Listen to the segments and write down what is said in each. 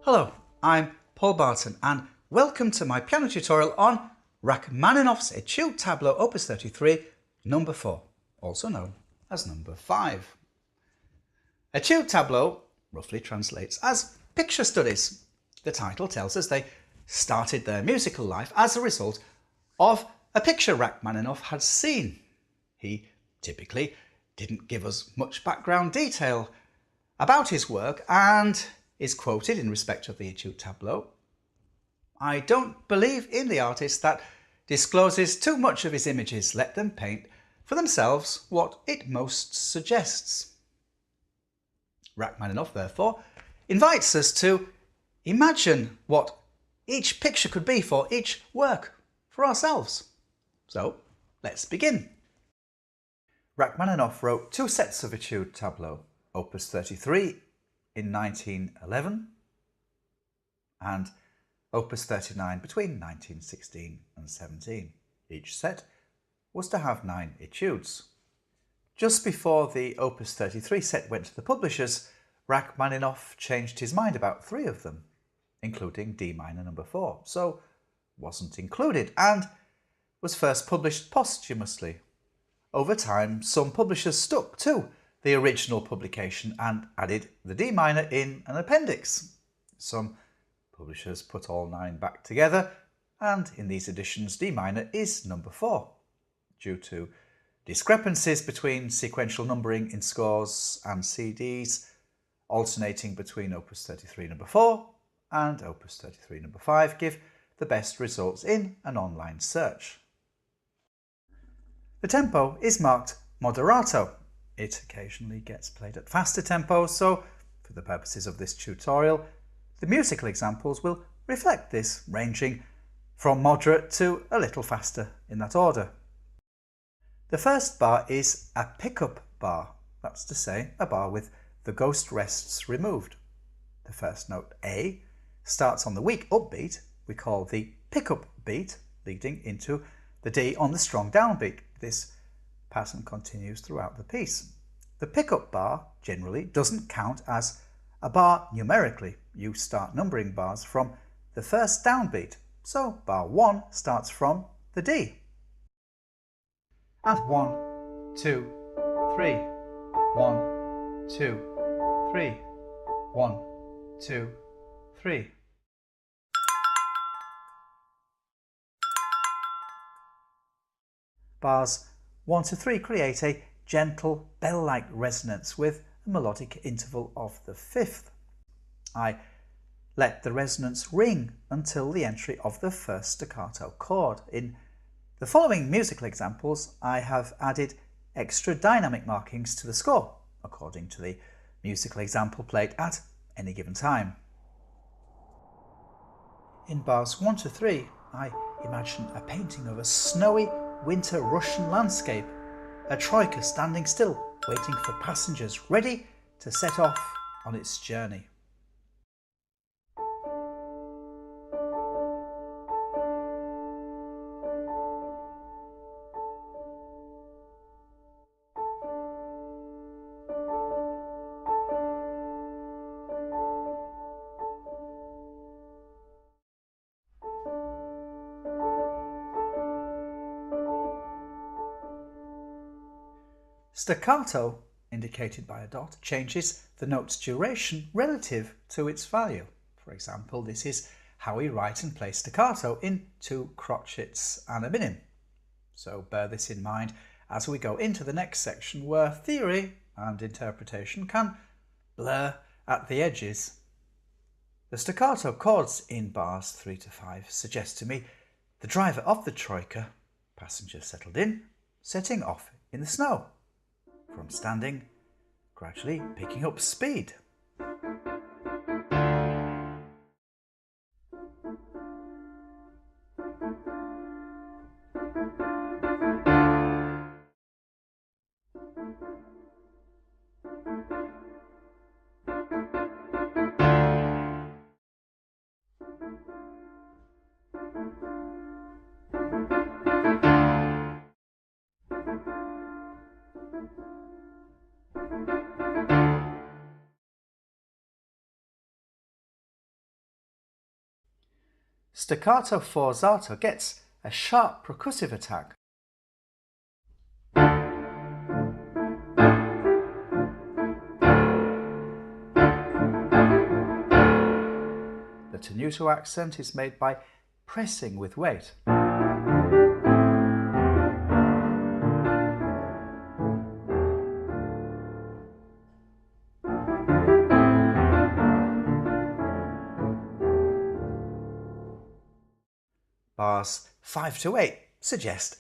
Hello, I'm Paul Barton and welcome to my piano tutorial on Rachmaninoff's Etude-Tableaux Opus 33, number 4, also known as number 5. Etude-Tableaux roughly translates as picture studies. The title tells us they started their musical life as a result of a picture Rachmaninoff had seen. He typically didn't give us much background detail about his work and is quoted in respect of the Etude-Tableaux. I don't believe in the artist that discloses too much of his images. Let them paint for themselves what it most suggests. Rachmaninoff, therefore, invites us to imagine what each picture could be for each work for ourselves. So let's begin. Rachmaninoff wrote two sets of Etude-Tableaux, Opus 33 in 1911 and Opus 39 between 1916 and 17. Each set was to have 9 etudes. Just before the Opus 33 set went to the publishers, Rachmaninoff changed his mind about 3 of them, including D minor number 4, so wasn't included and was first published posthumously. Over time, some publishers stuck to the original publication and added the D minor in an appendix. Some publishers put all 9 back together, and in these editions D minor is number 4, due to discrepancies between sequential numbering in scores and CDs, alternating between Opus 33 number 4 and Opus 33 number 5 give the best results in an online search. The tempo is marked moderato. It occasionally gets played at faster tempos, so for the purposes of this tutorial, the musical examples will reflect this, ranging from moderate to a little faster in that order. The first bar is a pickup bar, that's to say a bar with the ghost rests removed. The first note, A, starts on the weak upbeat we call the pickup beat, leading into the D on the strong downbeat. This pattern continues throughout the piece. The pickup bar generally doesn't count as a bar numerically. You start numbering bars from the first downbeat, so bar 1 starts from the D. And 1, 2, 3, 1, 2, 3, 1, 2, 3. Bars 1 to 3 create a gentle bell-like resonance with a melodic interval of the fifth. I let the resonance ring until the entry of the first staccato chord. In the following musical examples, I have added extra dynamic markings to the score, according to the musical example played at any given time. In bars 1 to 3, I imagine a painting of a snowy winter Russian landscape, a troika standing still, waiting for passengers, ready to set off on its journey. Staccato, indicated by a dot, changes the note's duration relative to its value. For example, this is how we write and play staccato in 2 crotchets and a minim. So bear this in mind as we go into the next section, where theory and interpretation can blur at the edges. The staccato chords in bars 3 to 5 suggest to me the driver of the troika, passengers settled in, setting off in the snow. From standing, gradually picking up speed. staccato forzato gets a sharp percussive attack. The tenuto accent is made by pressing with weight. Bars 5 to 8 suggest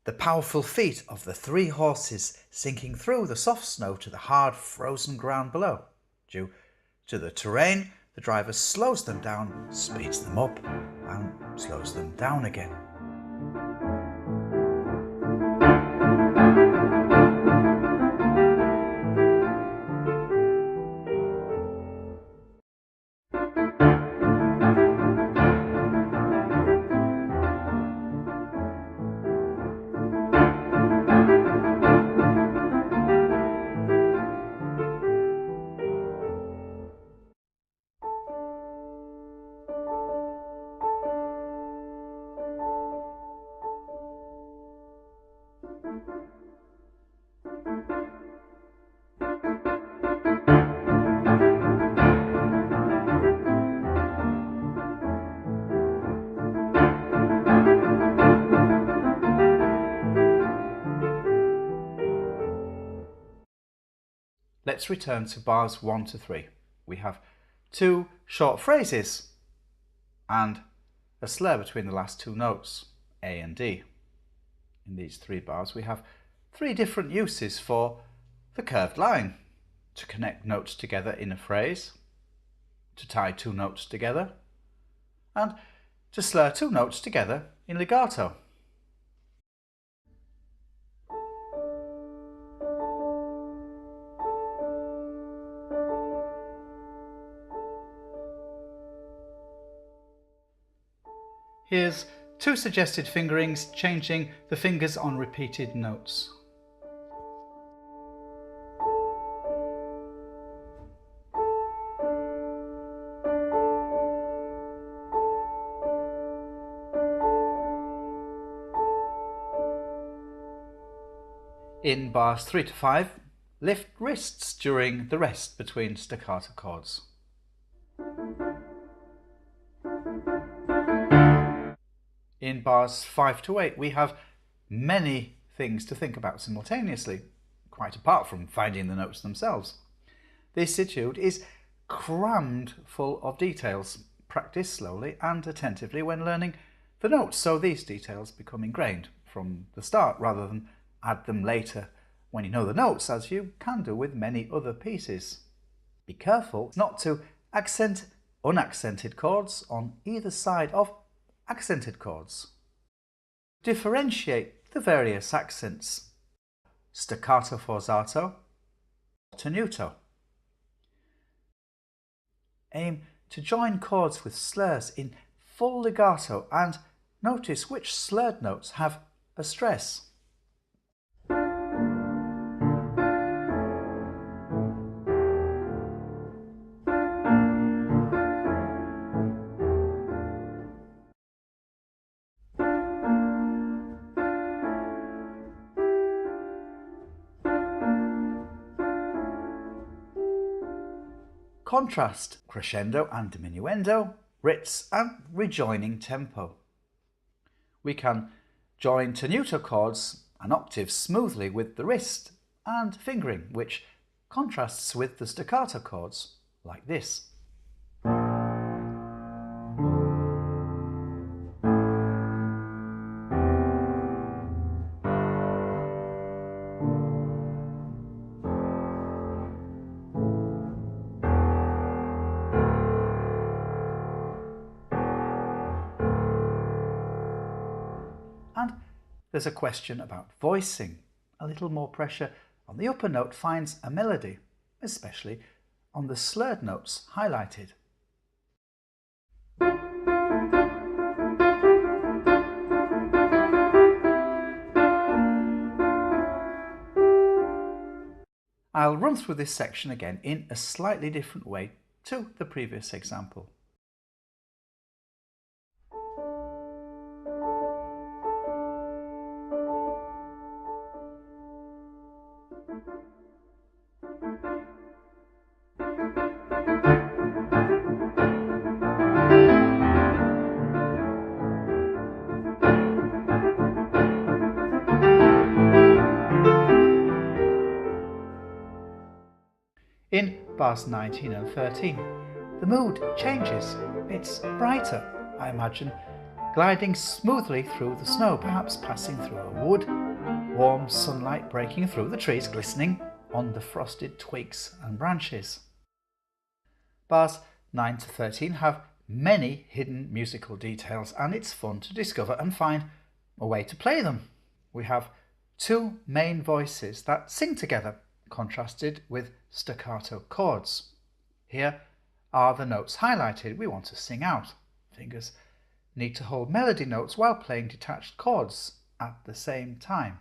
the powerful feet of the 3 horses sinking through the soft snow to the hard frozen ground below. Due to the terrain, the driver slows them down, speeds them up and slows them down again. Let's return to bars 1 to 3. We have 2 short phrases and a slur between the last 2 notes, A and D. In these 3 bars we have 3 different uses for the curved line: to connect notes together in a phrase, to tie 2 notes together, and to slur 2 notes together in legato. Here's 2 suggested fingerings changing the fingers on repeated notes. In bars 3 to 5, lift wrists during the rest between staccato chords. In bars 5 to 8, we have many things to think about simultaneously, quite apart from finding the notes themselves. This etude is crammed full of details. Practice slowly and attentively when learning the notes, so these details become ingrained from the start rather than add them later when you know the notes, as you can do with many other pieces. Be careful not to accent unaccented chords on either side of accented chords. Differentiate the various accents: staccato forzato, tenuto. Aim to join chords with slurs in full legato and notice which slurred notes have a stress. Contrast crescendo and diminuendo, ritz and rejoining tempo. We can join tenuto chords and octaves smoothly with the wrist and fingering, which contrasts with the staccato chords, like this. And there's a question about voicing. A little more pressure on the upper note finds a melody, especially on the slurred notes highlighted. I'll run through this section again in a slightly different way to the previous example. Bars 19 and 13. The mood changes. It's brighter, I imagine, gliding smoothly through the snow, perhaps passing through a wood, warm sunlight breaking through the trees, glistening on the frosted twigs and branches. Bars 9 to 13 have many hidden musical details, and it's fun to discover and find a way to play them. We have two main voices that sing together, contrasted with staccato chords. Here are the notes highlighted we want to sing out. Fingers need to hold melody notes while playing detached chords at the same time.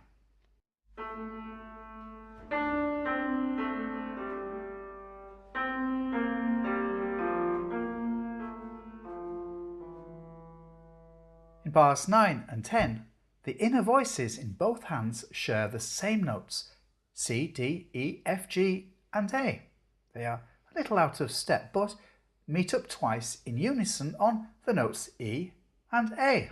In bars 9 and 10, the inner voices in both hands share the same notes: C, D, E, F, G and A. They are a little out of step, but meet up twice in unison on the notes E and A.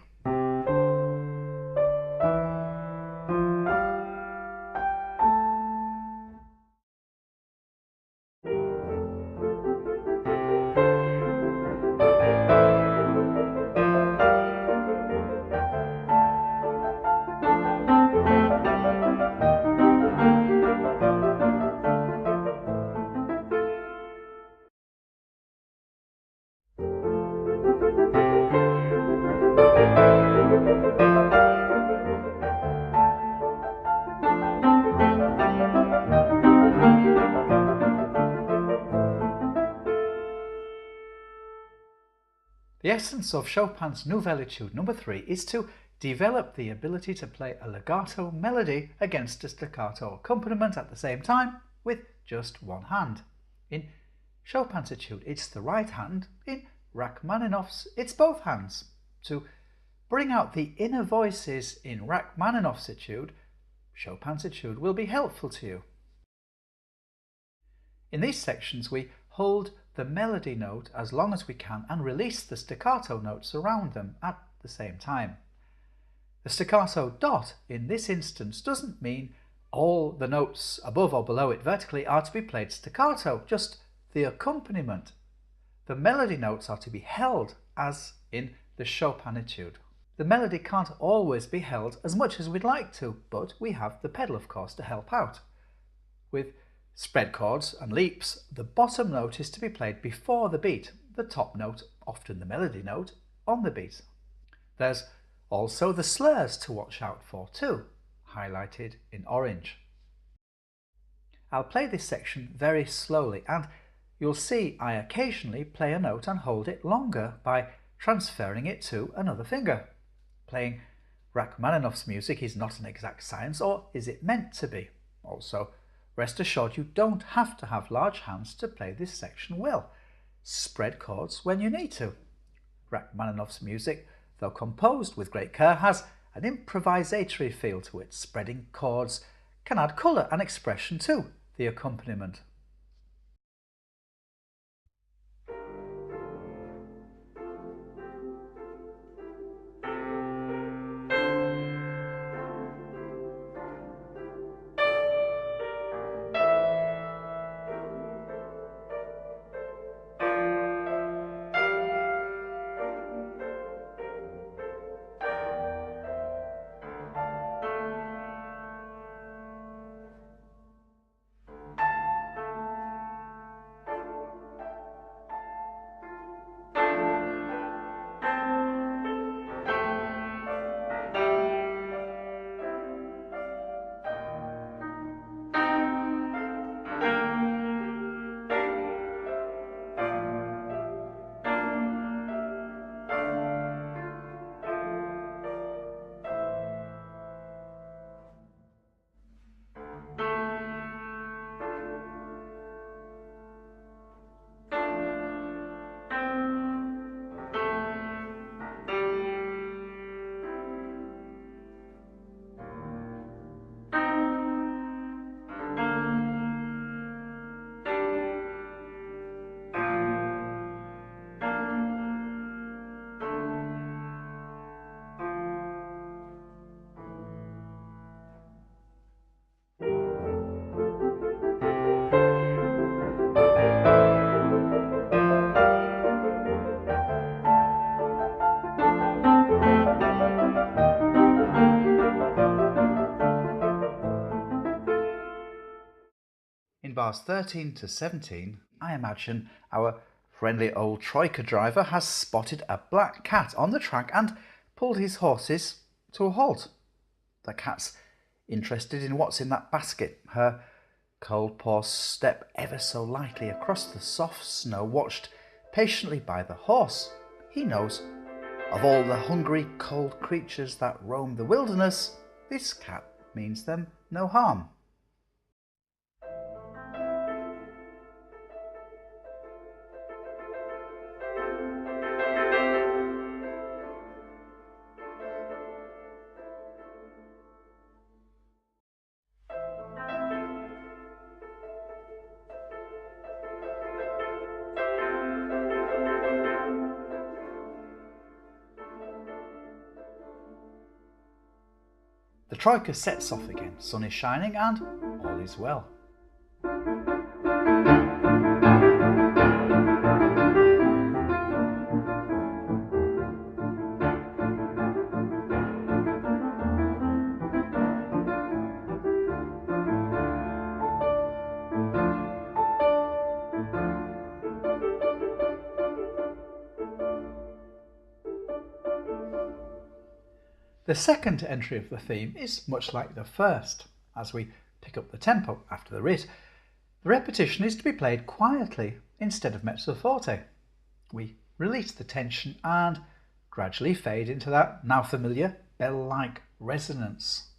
The essence of Chopin's Nouvelle Etude No. 3 is to develop the ability to play a legato melody against a staccato accompaniment at the same time with just one hand. In Chopin's Etude, it's the right hand. In Rachmaninoff's, it's both hands. To bring out the inner voices in Rachmaninoff's Etude, Chopin's Etude will be helpful to you. In these sections, we hold the melody note as long as we can and release the staccato notes around them at the same time. The staccato dot in this instance doesn't mean all the notes above or below it vertically are to be played staccato, just the accompaniment. The melody notes are to be held as in the Chopin Etude. The melody can't always be held as much as we'd like to, but we have the pedal, of course, to help out. With spread chords and leaps, the bottom note is to be played before the beat, the top note, often the melody note, on the beat. There's also the slurs to watch out for too, highlighted in orange. I'll play this section very slowly, and you'll see I occasionally play a note and hold it longer by transferring it to another finger. Playing Rachmaninoff's music is not an exact science, or is it meant to be? Also, rest assured you don't have to have large hands to play this section well. Spread chords when you need to. Rachmaninoff's music, though composed with great care, has an improvisatory feel to it. Spreading chords can add colour and expression to the accompaniment. bars 13 to 17, I imagine our friendly old Troika driver has spotted a black cat on the track and pulled his horses to a halt. The cat's interested in what's in that basket. Her cold paws step ever so lightly across the soft snow, watched patiently by the horse. He knows of all the hungry, cold creatures that roam the wilderness, this cat means them no harm. The Troika sets off again, sun is shining and all is well. The second entry of the theme is much like the first. As we pick up the tempo after the writ, the repetition is to be played quietly instead of mezzo forte. We release the tension and gradually fade into that now familiar bell-like resonance.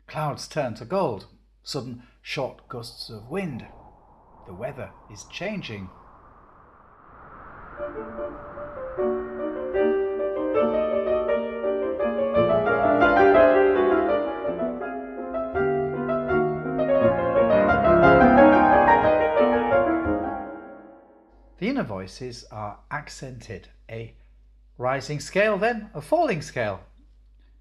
Clouds turn to gold, sudden short gusts of wind. The weather is changing. The inner voices are accented, a rising scale, then a falling scale.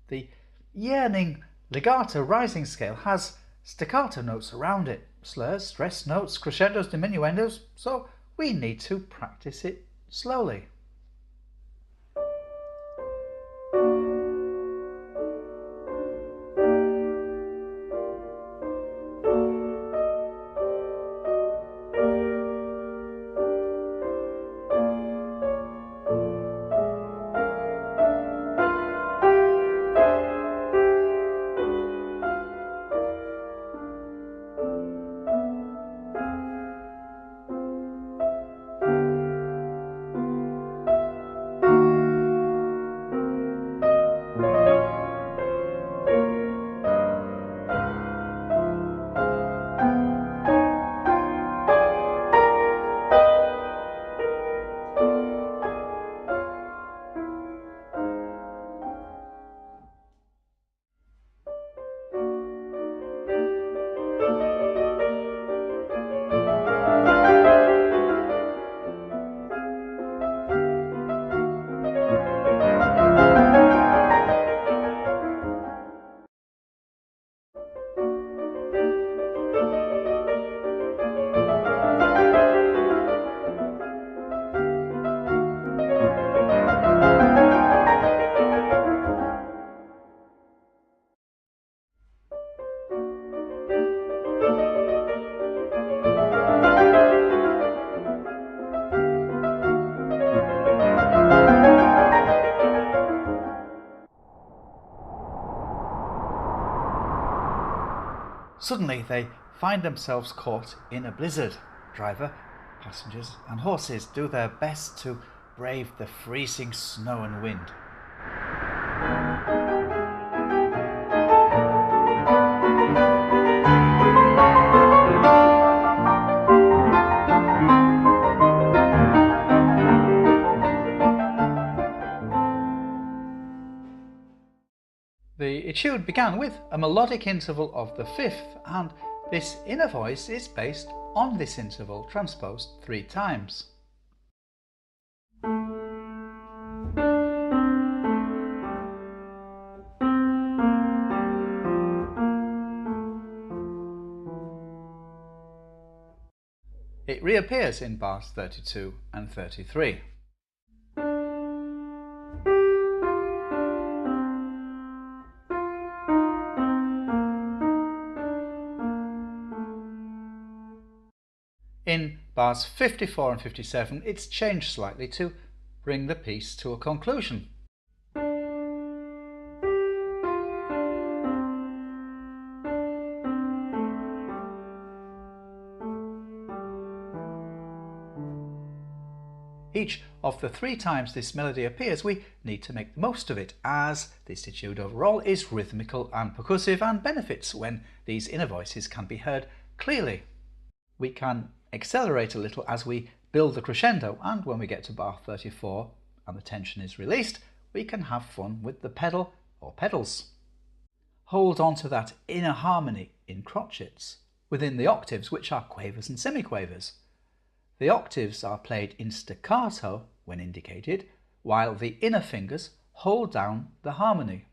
The yearning legato rising scale has staccato notes around it, slurs, stress notes, crescendos, diminuendos, so we need to practice it slowly. Suddenly they find themselves caught in a blizzard. Driver Passengers and horses do their best to brave the freezing snow and wind. The etude began with a melodic interval of the fifth, and this inner voice is based on this interval transposed 3 times. It reappears in bars 32 and 33. In bars 54 and 57, it's changed slightly to bring the piece to a conclusion. Each of the 3 times this melody appears, we need to make the most of it, as this etude overall is rhythmical and percussive and benefits when these inner voices can be heard clearly. We can accelerate a little as we build the crescendo, and when we get to bar 34 and the tension is released, we can have fun with the pedal or pedals. Hold on to that inner harmony in crotchets within the octaves, which are quavers and semiquavers. The octaves are played in staccato when indicated, while the inner fingers hold down the harmony.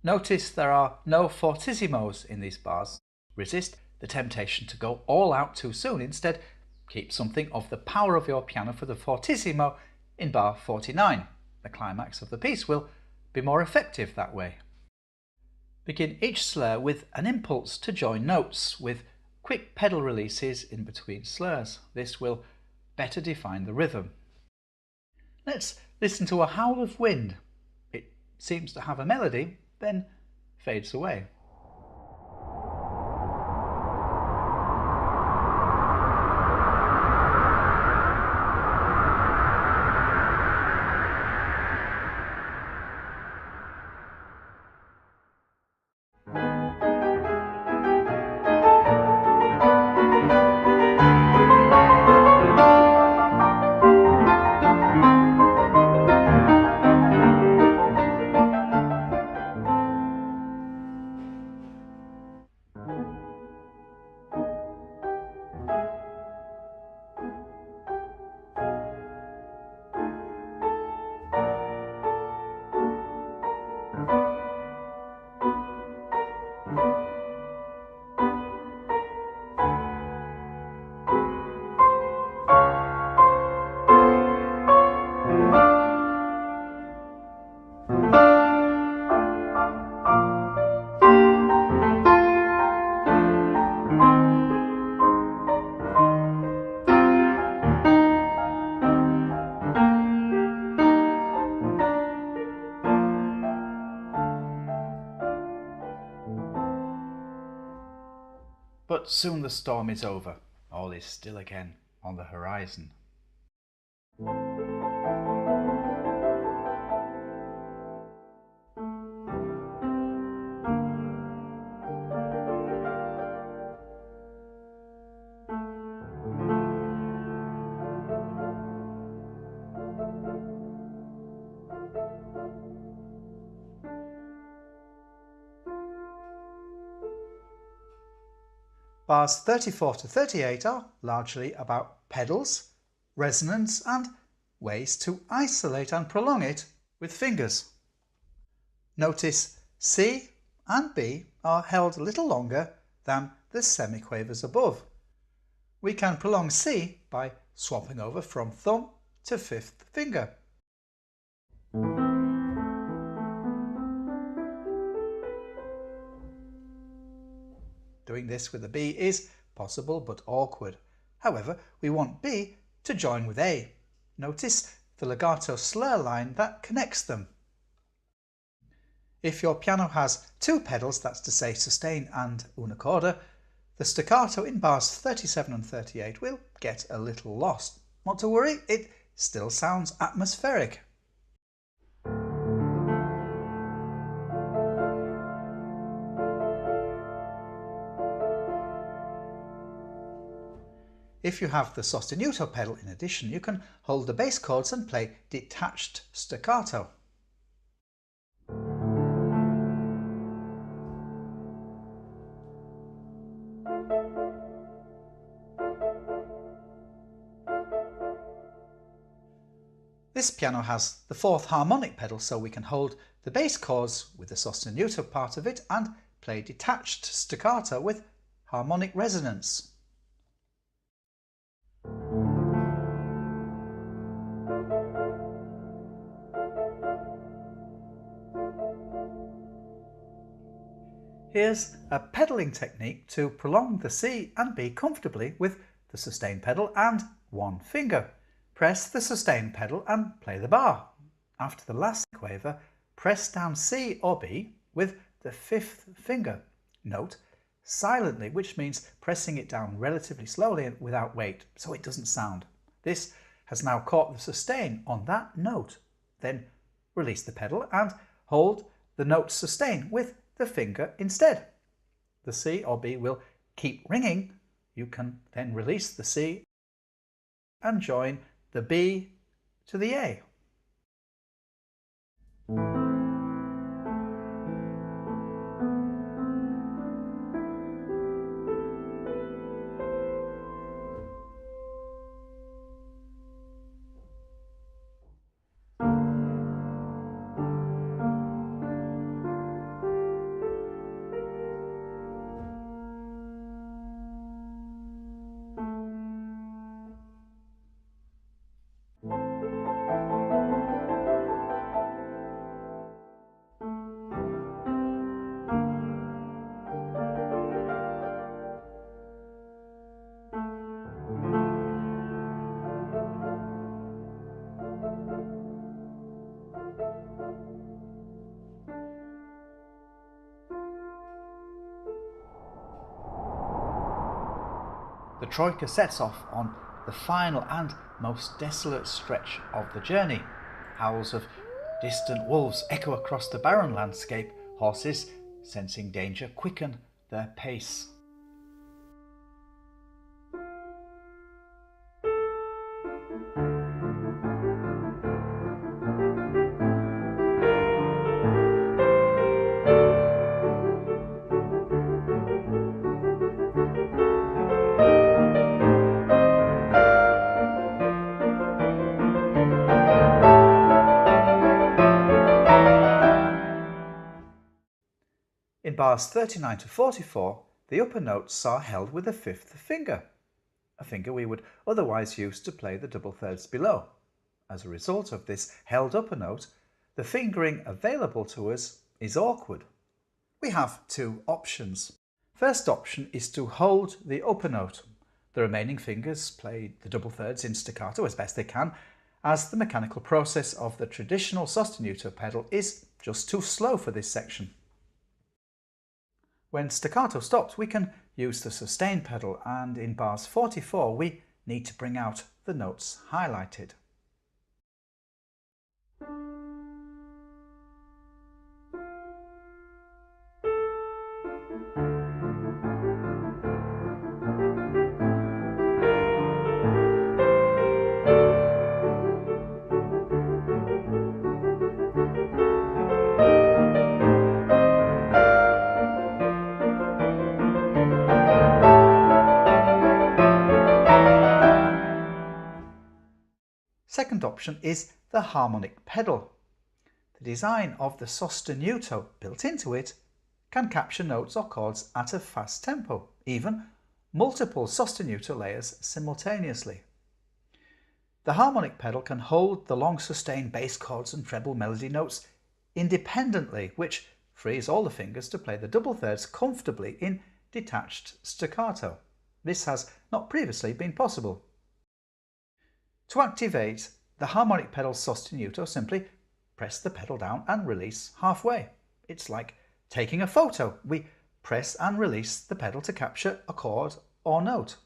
Notice there are no fortissimos in these bars. Resist the temptation to go all out too soon. Instead, keep something of the power of your piano for the fortissimo in bar 49. The climax of the piece will be more effective that way. Begin each slur with an impulse to join notes, with quick pedal releases in between slurs. This will better define the rhythm. Let's listen to a howl of wind. It seems to have a melody, then fades away. But soon the storm is over. All is still again on the horizon. Bars 34 to 38 are largely about pedals, resonance and ways to isolate and prolong it with fingers. Notice C and B are held a little longer than the semiquavers above. We can prolong C by swapping over from thumb to 5th finger. Doing this with a B is possible but awkward. However, we want B to join with A. Notice the legato slur line that connects them. If your piano has 2 pedals, that's to say sustain and una corda, the staccato in bars 37 and 38 will get a little lost. Not to worry, it still sounds atmospheric. If you have the sostenuto pedal in addition, you can hold the bass chords and play detached staccato. This piano has the fourth harmonic pedal, so we can hold the bass chords with the sostenuto part of it and play detached staccato with harmonic resonance. Here's a pedalling technique to prolong the C and B comfortably with the sustain pedal and one finger. Press the sustain pedal and play the bar. After the last quaver, press down C or B with the fifth finger. Note silently, which means pressing it down relatively slowly and without weight, so it doesn't sound. This has now caught the sustain on that note. Then release the pedal and hold the note sustain with the finger instead. The C or B will keep ringing. You can then release the C and join the B to the A. The troika sets off on the final and most desolate stretch of the journey. Howls of distant wolves echo across the barren landscape. Horses, sensing danger, quicken their pace. In bars 39 to 44, the upper notes are held with a fifth finger, a finger we would otherwise use to play the double thirds below. As a result of this held upper note, the fingering available to us is awkward. We have two options. First option is to hold the upper note. The remaining fingers play the double thirds in staccato as best they can, as the mechanical process of the traditional sostenuto pedal is just too slow for this section. When staccato stops, we can use the sustain pedal, and in bars 44 we need to bring out the notes highlighted. Second option is the harmonic pedal. The design of the sostenuto built into it can capture notes or chords at a fast tempo, even multiple sostenuto layers simultaneously. The harmonic pedal can hold the long sustained bass chords and treble melody notes independently, which frees all the fingers to play the double thirds comfortably in detached staccato. This has not previously been possible. To activate the harmonic pedal sostenuto, simply press the pedal down and release halfway. It's like taking a photo. We press and release the pedal to capture a chord or note.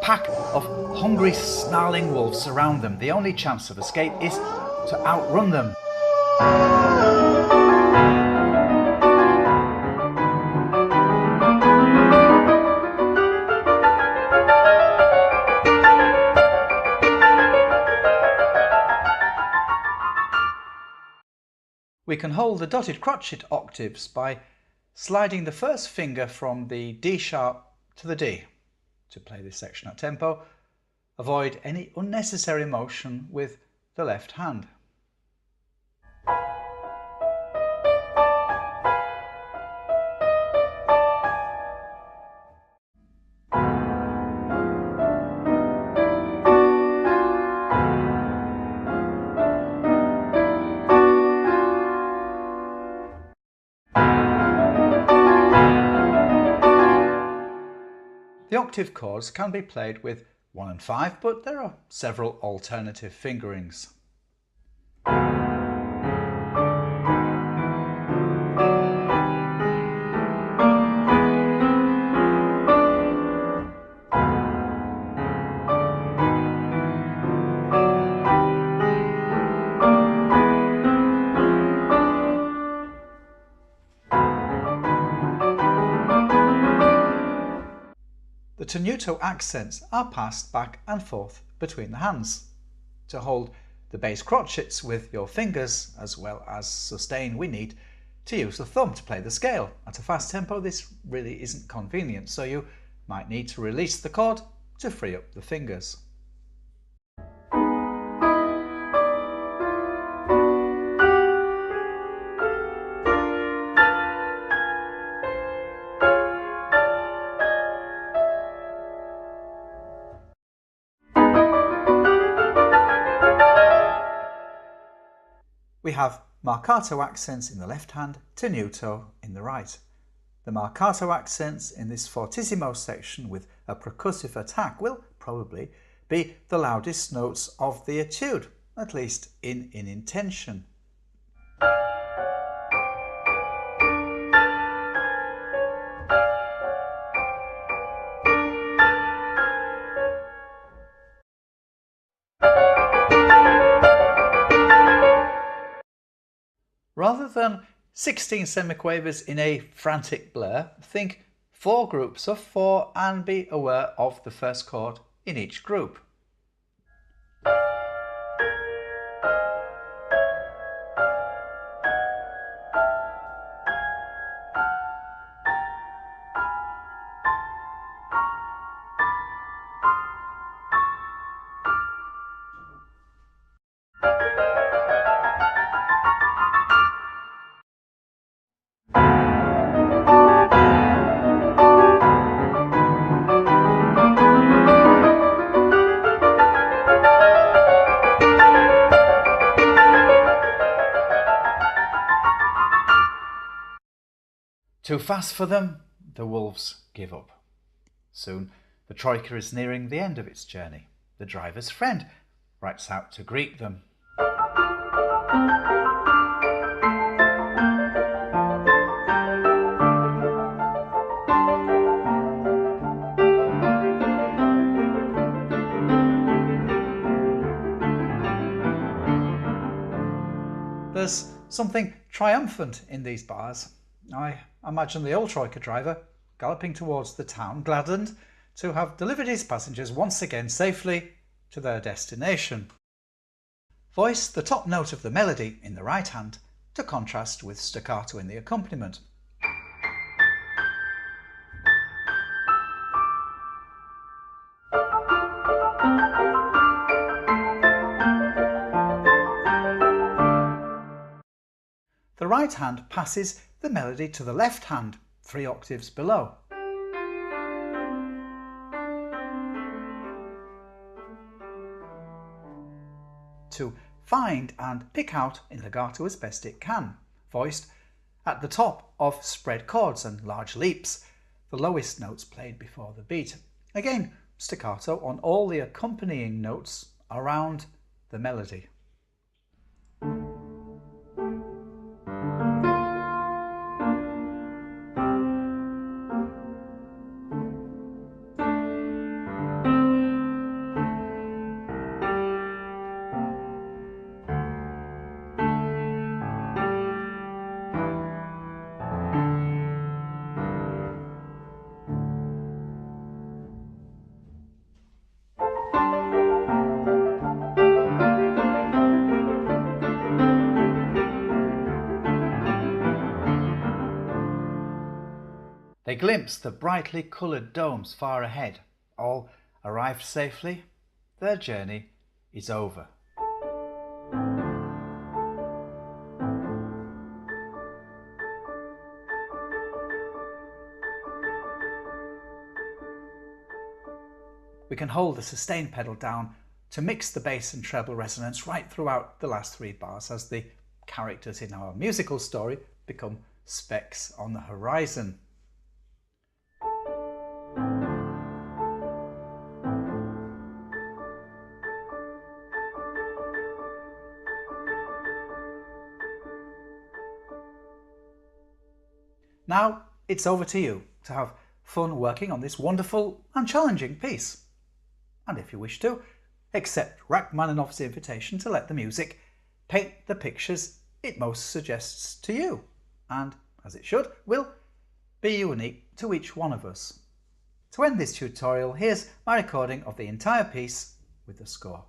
pack of hungry, snarling wolves surround them. The only chance of escape is to outrun them. We can hold the dotted crotchet octaves by sliding the first finger from the D sharp to the D. To play this section at tempo, avoid any unnecessary motion with the left hand. The octave chords can be played with 1 and 5, but there are several alternative fingerings. The tenuto accents are passed back and forth between the hands. To hold the bass crotchets with your fingers as well as sustain, we need to use the thumb to play the scale. At a fast tempo this really isn't convenient, so you might need to release the chord to free up the fingers. We have marcato accents in the left hand, tenuto in the right. The marcato accents in this fortissimo section with a percussive attack will probably be the loudest notes of the etude, at least in intention. Rather than 16 semiquavers in a frantic blur, think 4 groups of 4 and be aware of the first chord in each group. Too fast for them, the wolves give up. Soon the troika is nearing the end of its journey. The driver's friend writes out to greet them. There's something triumphant in these bars. I imagine the old troika driver galloping towards the town, gladdened to have delivered his passengers once again safely to their destination. Voice the top note of the melody in the right hand to contrast with staccato in the accompaniment. The right hand passes the melody to the left hand, 3 octaves below. To find and pick out in legato as best it can, voiced at the top of spread chords and large leaps, the lowest notes played before the beat. Again, staccato on all the accompanying notes around the melody. They glimpse the brightly coloured domes far ahead. All arrived safely. Their journey is over. We can hold the sustain pedal down to mix the bass and treble resonance right throughout the last 3 bars as the characters in our musical story become specks on the horizon. Now it's over to you to have fun working on this wonderful and challenging piece. And if you wish to, accept Rachmaninoff's invitation to let the music paint the pictures it most suggests to you, and, as it should, will be unique to each one of us. To end this tutorial, here's my recording of the entire piece with the score.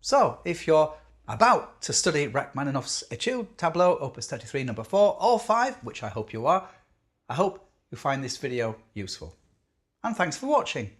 So, if you're about to study Rachmaninoff's Etude-Tableaux, Opus 33, number 4, or 5, which I hope you are, I hope you find this video useful. And thanks for watching.